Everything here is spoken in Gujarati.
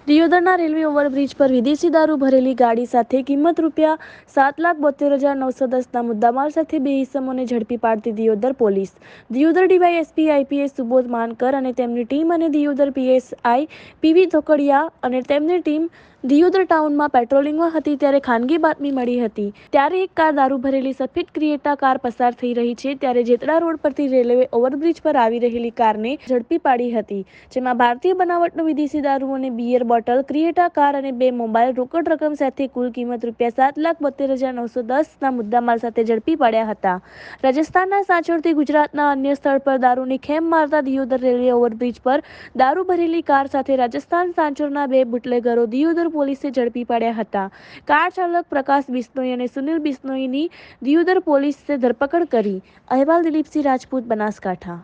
દિયોદરના રેલવે ઓવરબ્રિજ પર વિદેશી દારૂ ભરેલી ગાડી સાથે કિંમત ₹7,72,910ના મુદ્દામાલ સાથે બે ઇસમોને ઝડપી પાડતી Deodar police. Deodar DYSP IPS Subodh Mankar અને તેમની ટીમ અને દિયોદર પીએસઆઈ પીવી ધોકડિયા અને તેમની ટીમ દિયોદર ટાઉનમાં પેટ્રોલિંગમાં હતી ત્યારે ખાનગી બાતમી મળી હતી. ત્યારે એક કાર દારૂ ભરેલી સફેદ ક્રિએટા કાર પસાર થઈ રહી છે ત્યારે જેતડા રોડ પરથી રેલવે ઓવરબ્રિજ પર આવી રહેલી કારને ઝડપી પાડી હતી, જેમાં ભારતીય બનાવટનો વિદેશી દારૂ અને બિયર બોટલ, ક્રિએટા કાર અને બે મોબાઈલ, રોકડ રકમ સાથે કુલ કિંમત ₹7,72,910ના મુદ્દામાલ સાથે ઝડપી પાડ્યા હતા. રાજસ્થાનના સાંચોરથી ગુજરાતના અન્ય સ્થળ પર દારૂની ખેમ મારતા દિયોદર રેલવે ઓવરબ્રિજ પર દારૂ ભરેલી કાર સાથે રાજસ્થાન સાંચોરના બે બુટલેગરો દિયોદર પોલીસે ઝડપી પાડ્યા હતા. કાર ચાલક પ્રકાશ બિશ્નોઈ અને સુનિલ બિશ્નોઈની દિયોદર પોલીસે ધરપકડ કરી. અહેવાલ દિલીપસિંહ રાજપૂત, બનાસકાંઠા.